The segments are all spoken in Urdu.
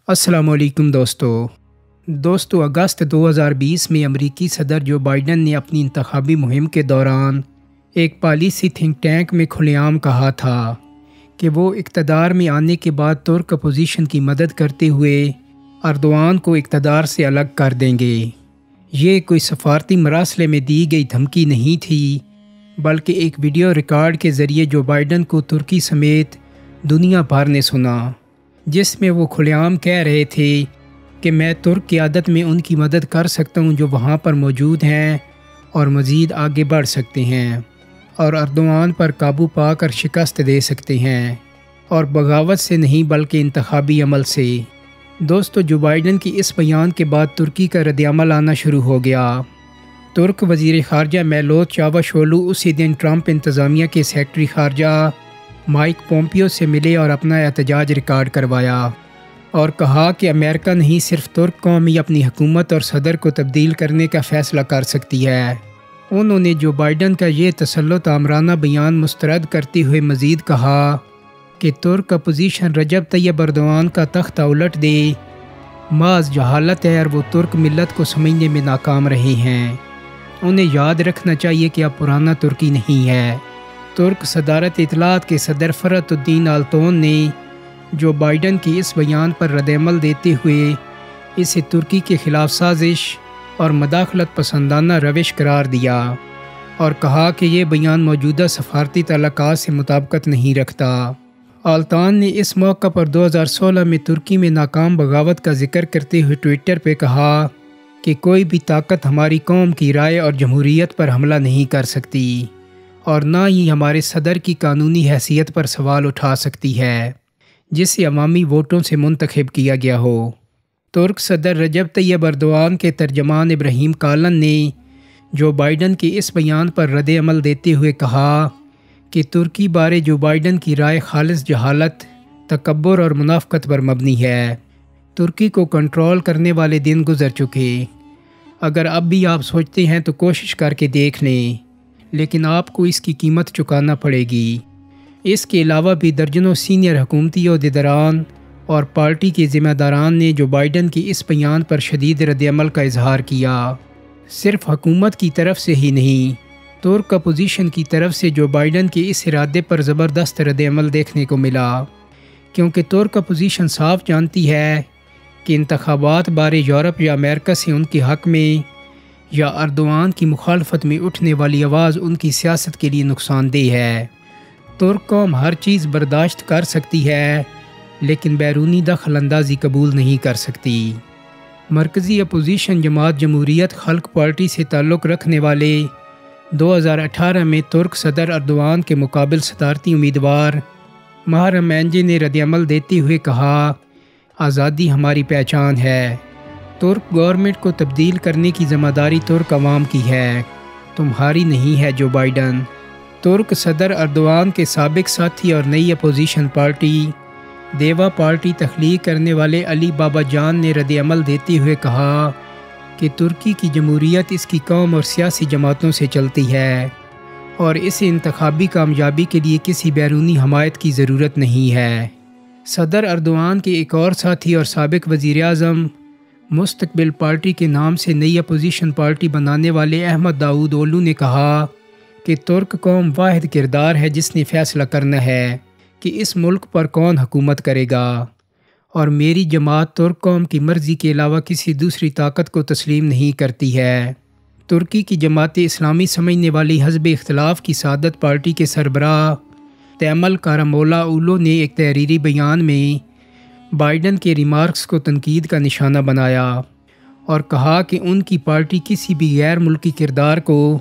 السلام علیکم دوستو اگست 2020 میں امریکی صدر جو بائیڈن نے اپنی انتخابی مہم کے دوران ایک پالیسی تھنک ٹینک میں کھلے عام کہا تھا کہ وہ اقتدار میں آنے کے بعد ترک اپوزیشن کی مدد کرتے ہوئے اردوان کو اقتدار سے الگ کر دیں گے۔ یہ کوئی سفارتی مراسلے میں دی گئی دھمکی نہیں تھی، بلکہ ایک ویڈیو ریکارڈ کے ذریعے جو بائیڈن کو ترکی سمیت دنیا بھر نے سنا، جس میں وہ کھلے عام کہہ رہے تھے کہ میں ترک قیادت میں ان کی مدد کر سکتا ہوں جو وہاں پر موجود ہیں اور مزید آگے بڑھ سکتے ہیں اور اردوان پر قابو پا کر شکست دے سکتے ہیں، اور بغاوت سے نہیں بلکہ انتخابی عمل سے۔ دوستو، جو بائیڈن کی اس بیان کے بعد ترکی کا رد عمل آنا شروع ہو گیا۔ ترک وزیر خارجہ میلوت چاوشولو اسی دن ٹرمپ انتظامیہ کے سیکرٹری خارجہ مائک پومپیو سے ملے اور اپنا احتجاج ریکارڈ کروایا اور کہا کہ امریکہ نہیں صرف ترک قوم ہی اپنی حکومت اور صدر کو تبدیل کرنے کا فیصلہ کر سکتی ہے۔ انہوں نے جو بائیڈن کا یہ تسلط آمرانہ بیان مسترد کرتے ہوئے مزید کہا کہ ترک اپوزیشن رجب طیب اردوان کا تختہ الٹ دے محض جہالت ہے اور وہ ترک ملت کو سمجھنے میں ناکام رہے ہیں۔ انہیں یاد رکھنا چاہیے کہ اب پرانا ترکی نہیں ہے۔ ترک صدارت اطلاعات کے صدر فرحت الدین آلتون نے جو بائیڈن کی اس بیان پر رد عمل دیتے ہوئے اسے ترکی کے خلاف سازش اور مداخلت پسندانہ روش قرار دیا اور کہا کہ یہ بیان موجودہ سفارتی تعلقات سے مطابقت نہیں رکھتا۔ آلتان نے اس موقع پر 2016 میں ترکی میں ناکام بغاوت کا ذکر کرتے ہوئے ٹویٹر پہ کہا کہ کوئی بھی طاقت ہماری قوم کی رائے اور جمہوریت پر حملہ نہیں کر سکتی اور نہ ہی ہمارے صدر کی قانونی حیثیت پر سوال اٹھا سکتی ہے جسے عوامی ووٹوں سے منتخب کیا گیا ہو۔ ترک صدر رجب طیب اردوان کے ترجمان ابراہیم کالن نے جو بائیڈن کے اس بیان پر رد عمل دیتے ہوئے کہا کہ ترکی بارے جو بائیڈن کی رائے خالص جہالت، تکبر اور منافقت پر مبنی ہے۔ ترکی کو کنٹرول کرنے والے دن گزر چکے۔ اگر اب بھی آپ سوچتے ہیں تو کوشش کر کے دیکھ لیں، لیکن آپ کو اس کی قیمت چکانا پڑے گی۔ اس کے علاوہ بھی درجنوں سینئر حکومتی عہدیداران اور پارٹی کے ذمہ داران نے جو بائیڈن کی اس بیان پر شدید رد عمل کا اظہار کیا۔ صرف حکومت کی طرف سے ہی نہیں، ترک اپوزیشن کی طرف سے جو بائیڈن کے اس ارادے پر زبردست رد عمل دیکھنے کو ملا، کیونکہ ترک اپوزیشن صاف جانتی ہے کہ انتخابات بارے یورپ یا امریکہ سے ان کے حق میں یا اردوان کی مخالفت میں اٹھنے والی آواز ان کی سیاست کے لیے نقصان دہ ہے۔ ترک قوم ہر چیز برداشت کر سکتی ہے لیکن بیرونی دخل اندازی قبول نہیں کر سکتی۔ مرکزی اپوزیشن جماعت جمہوریت خلق پارٹی سے تعلق رکھنے والے 2018 میں ترک صدر اردوان کے مقابل صدارتی امیدوار محرم اینجے نے رد عمل دیتے ہوئے کہا، آزادی ہماری پہچان ہے۔ ترک گورنمنٹ کو تبدیل کرنے کی ذمہ داری ترک عوام کی ہے، تمہاری نہیں ہے جو بائیڈن۔ ترک صدر اردوان کے سابق ساتھی اور نئی اپوزیشن پارٹی دیوا پارٹی تخلیق کرنے والے علی بابا جان نے رد عمل دیتے ہوئے کہا کہ ترکی کی جمہوریت اس کی قوم اور سیاسی جماعتوں سے چلتی ہے اور اسے انتخابی کامیابی کے لیے کسی بیرونی حمایت کی ضرورت نہیں ہے۔ صدر اردوان کے ایک اور ساتھی اور سابق وزیر اعظم مستقبل پارٹی کے نام سے نئی اپوزیشن پارٹی بنانے والے احمد داؤد اولو نے کہا کہ ترک قوم واحد کردار ہے جس نے فیصلہ کرنا ہے کہ اس ملک پر کون حکومت کرے گا، اور میری جماعت ترک قوم کی مرضی کے علاوہ کسی دوسری طاقت کو تسلیم نہیں کرتی ہے۔ ترکی کی جماعت اسلامی سمجھنے والی حزب اختلاف کی سعادت پارٹی کے سربراہ تیمل کارامولا اولو نے ایک تحریری بیان میں بائیڈن کے ریمارکس کو تنقید کا نشانہ بنایا اور کہا کہ ان کی پارٹی کسی بھی غیر ملکی کردار کو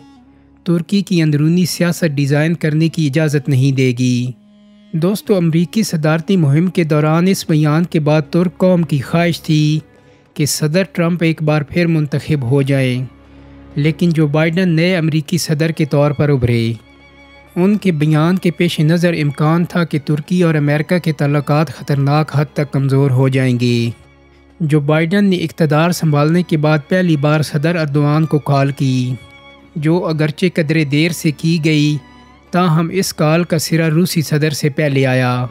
ترکی کی اندرونی سیاست ڈیزائن کرنے کی اجازت نہیں دے گی۔ دوستو، امریکی صدارتی مہم کے دوران اس بیان کے بعد ترک قوم کی خواہش تھی کہ صدر ٹرمپ ایک بار پھر منتخب ہو جائیں، لیکن جو بائیڈن نئے امریکی صدر کے طور پر ابھرے۔ ان کے بیان کے پیش نظر امکان تھا کہ ترکی اور امریکہ کے تعلقات خطرناک حد تک کمزور ہو جائیں گے۔ جو بائیڈن نے اقتدار سنبھالنے کے بعد پہلی بار صدر اردوان کو کال کی، جو اگرچہ قدرے دیر سے کی گئی، تاہم اس کال کا سرا روسی صدر سے پہلے آیا۔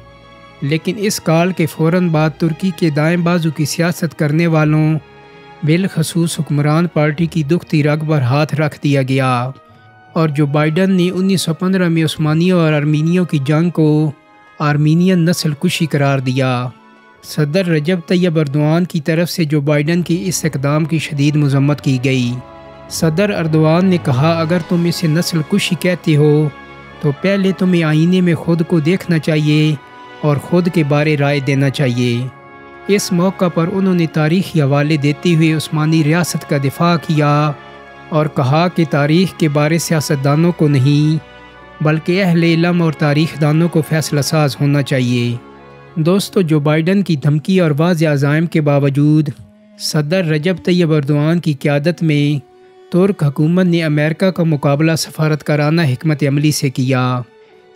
لیکن اس کال کے فوراً بعد ترکی کے دائیں بازو کی سیاست کرنے والوں بالخصوص حکمران پارٹی کی دکھتی رگ پر ہاتھ رکھ دیا گیا اور جو بائیڈن نے 1915 میں عثمانیوں اور آرمینیوں کی جنگ کو آرمینین نسل کشی قرار دیا۔ صدر رجب طیب اردوان کی طرف سے جو بائیڈن کی اس اقدام کی شدید مذمت کی گئی۔ صدر اردوان نے کہا اگر تم اسے نسل کشی کہتے ہو تو پہلے تمہیں آئینے میں خود کو دیکھنا چاہیے اور خود کے بارے رائے دینا چاہیے۔ اس موقع پر انہوں نے تاریخی حوالے دیتے ہوئے عثمانی ریاست کا دفاع کیا اور کہا کہ تاریخ کے بارے سیاستدانوں کو نہیں بلکہ اہل علم اور تاریخ دانوں کو فیصلہ ساز ہونا چاہیے۔ دوستو، جو بائیڈن کی دھمکی اور واضح عزائم کے باوجود صدر رجب طیب اردوان کی قیادت میں ترک حکومت نے امریکہ کا مقابلہ سفارتکارانہ حکمت عملی سے کیا،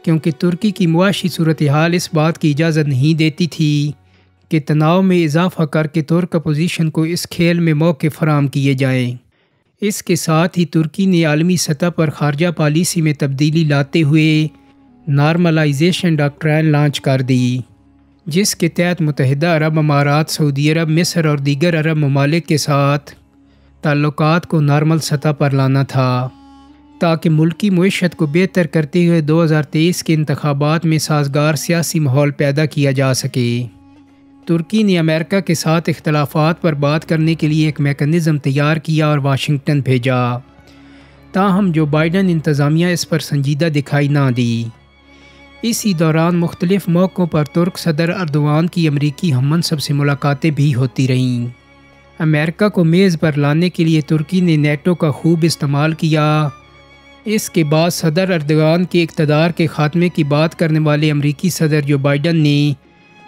کیونکہ ترکی کی معاشی صورتحال اس بات کی اجازت نہیں دیتی تھی کہ تناؤ میں اضافہ کر کے ترک اپوزیشن کو اس کھیل میں موقع فراہم کیے جائیں۔ اس کے ساتھ ہی ترکی نے عالمی سطح پر خارجہ پالیسی میں تبدیلی لاتے ہوئے نارملائزیشن ڈاکٹرائن لانچ کر دی، جس کے تحت متحدہ عرب امارات، سعودی عرب، مصر اور دیگر عرب ممالک کے ساتھ تعلقات کو نارمل سطح پر لانا تھا تاکہ ملکی معیشت کو بہتر کرتے ہوئے 2023 کے انتخابات میں سازگار سیاسی ماحول پیدا کیا جا سکے۔ ترکی نے امریکہ کے ساتھ اختلافات پر بات کرنے کے لیے ایک میکانزم تیار کیا اور واشنگٹن بھیجا، تاہم جو بائیڈن انتظامیہ اس پر سنجیدہ دکھائی نہ دی۔ اسی دوران مختلف موقعوں پر ترک صدر اردوان کی امریکی ہم منصب سے ملاقاتیں بھی ہوتی رہیں۔ امریکہ کو میز پر لانے کے لیے ترکی نے نیٹو کا خوب استعمال کیا۔ اس کے بعد صدر اردوان کے اقتدار کے خاتمے کی بات کرنے والے امریکی صدر جو بائیڈن نے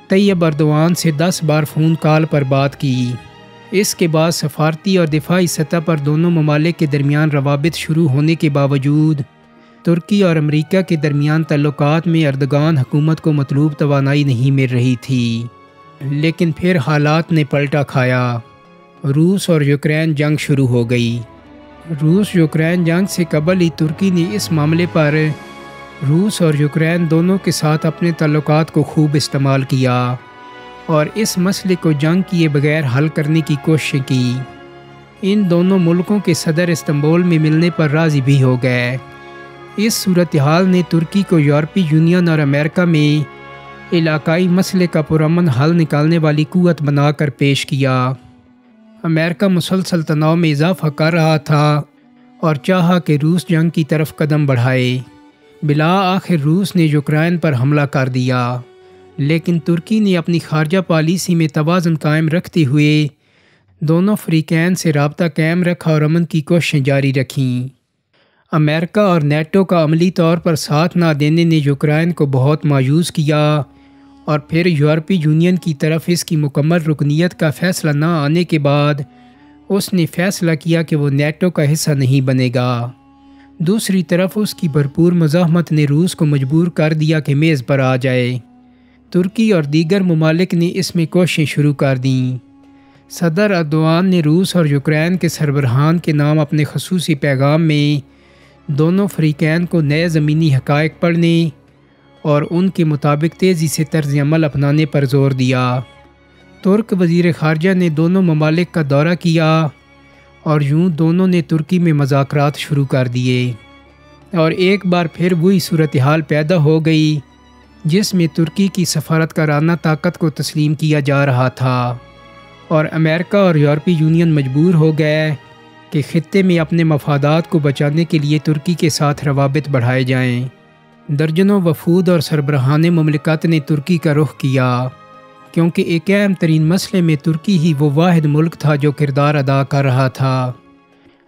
طیب اردوان سے 10 بار فون کال پر بات کی۔ اس کے بعد سفارتی اور دفاعی سطح پر دونوں ممالک کے درمیان روابط شروع ہونے کے باوجود ترکی اور امریکہ کے درمیان تعلقات میں اردوغان حکومت کو مطلوب توانائی نہیں مل رہی تھی۔ لیکن پھر حالات نے پلٹا کھایا۔ روس اور یوکرین جنگ شروع ہو گئی۔ روس یوکرین جنگ سے قبل ہی ترکی نے اس معاملے پر روس اور یوکرین دونوں کے ساتھ اپنے تعلقات کو خوب استعمال کیا اور اس مسئلے کو جنگ کیے بغیر حل کرنے کی کوششیں کی۔ ان دونوں ملکوں کے صدر استنبول میں ملنے پر راضی بھی ہو گئے۔ اس صورتحال نے ترکی کو یورپی یونین اور امریکہ میں علاقائی مسئلے کا پرامن حل نکالنے والی قوت بنا کر پیش کیا۔ امریکہ مسلسل تناؤ میں اضافہ کر رہا تھا اور چاہا کہ روس جنگ کی طرف قدم بڑھائے۔ بالآخر روس نے یوکرین پر حملہ کر دیا، لیکن ترکی نے اپنی خارجہ پالیسی میں توازن قائم رکھتے ہوئے دونوں فریقین سے رابطہ قائم رکھا اور امن کی کوششیں جاری رکھیں۔ امریکہ اور نیٹو کا عملی طور پر ساتھ نہ دینے نے یوکرین کو بہت مایوس کیا اور پھر یورپی یونین کی طرف اس کی مکمل رکنیت کا فیصلہ نہ آنے کے بعد اس نے فیصلہ کیا کہ وہ نیٹو کا حصہ نہیں بنے گا۔ دوسری طرف اس کی بھرپور مزاحمت نے روس کو مجبور کر دیا کہ میز پر آ جائے۔ ترکی اور دیگر ممالک نے اس میں کوششیں شروع کر دیں۔ صدر اردوان نے روس اور یوکرین کے سربراہان کے نام اپنے خصوصی پیغام میں دونوں فریقین کو نئے زمینی حقائق پڑھنے اور ان کے مطابق تیزی سے طرز عمل اپنانے پر زور دیا۔ ترک وزیر خارجہ نے دونوں ممالک کا دورہ کیا اور یوں دونوں نے ترکی میں مذاکرات شروع کر دیے اور ایک بار پھر وہی صورتحال پیدا ہو گئی جس میں ترکی کی سفارتکارانہ طاقت کو تسلیم کیا جا رہا تھا اور امریکہ اور یورپی یونین مجبور ہو گئے کہ خطے میں اپنے مفادات کو بچانے کے لیے ترکی کے ساتھ روابط بڑھائے جائیں۔ درجنوں وفود اور سربراہان مملکت نے ترکی کا رخ کیا، کیونکہ ایک اہم ترین مسئلے میں ترکی ہی وہ واحد ملک تھا جو کردار ادا کر رہا تھا۔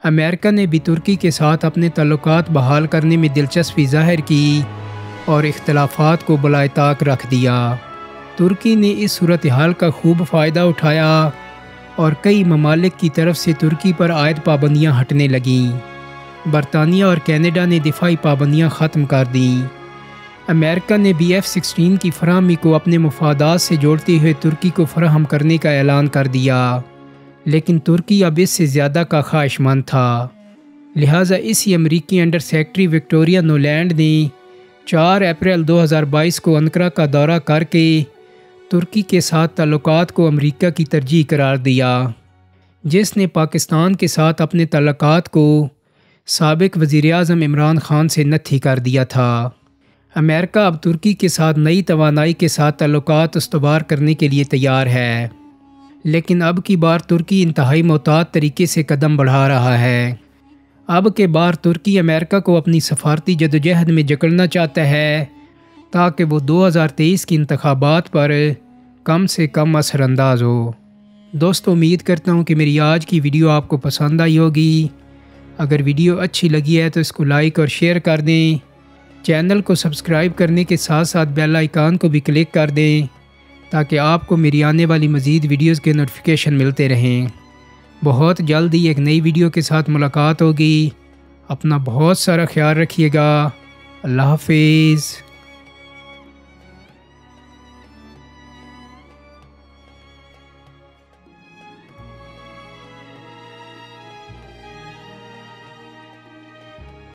امریکہ نے بھی ترکی کے ساتھ اپنے تعلقات بحال کرنے میں دلچسپی ظاہر کی اور اختلافات کو بالائے طاق رکھ دیا۔ ترکی نے اس صورتحال کا خوب فائدہ اٹھایا اور کئی ممالک کی طرف سے ترکی پر عائد پابندیاں ہٹنے لگیں۔ برطانیہ اور کینیڈا نے دفاعی پابندیاں ختم کر دیں۔ امریکہ نے بھی F-16 کی فراہمی کو اپنے مفادات سے جوڑتے ہوئے ترکی کو فراہم کرنے کا اعلان کر دیا، لیکن ترکی اب اس سے زیادہ کا خواہش مند تھا۔ لہٰذا اسی امریکی انڈر سیکرٹری وکٹوریا نولینڈ نے 4 اپریل 2022 کو انقرہ کا دورہ کر کے ترکی کے ساتھ تعلقات کو امریکہ کی ترجیح قرار دیا، جس نے پاکستان کے ساتھ اپنے تعلقات کو سابق وزیر اعظم عمران خان سے نتھی کر دیا تھا۔ امریکہ اب ترکی کے ساتھ نئی توانائی کے ساتھ تعلقات استوار کرنے کے لیے تیار ہے، لیکن اب کی بار ترکی انتہائی محتاط طریقے سے قدم بڑھا رہا ہے۔ اب کے بار ترکی امریکہ کو اپنی سفارتی جدوجہد میں جکڑنا چاہتا ہے تاکہ وہ 2023 کی انتخابات پر کم سے کم اثر انداز ہو۔ دوستو، امید کرتا ہوں کہ میری آج کی ویڈیو آپ کو پسند آئی ہوگی۔ اگر ویڈیو اچھی لگی ہے تو اس کو لائک اور شیئر کر دیں۔ چینل کو سبسکرائب کرنے کے ساتھ ساتھ بیل آئیکن کو بھی کلک کر دیں تاکہ آپ کو میری آنے والی مزید ویڈیوز کے نوٹیفیکیشن ملتے رہیں۔ بہت جلد ہی ایک نئی ویڈیو کے ساتھ ملاقات ہوگی۔ اپنا بہت سارا خیال رکھیے گا۔ اللہ حافظ۔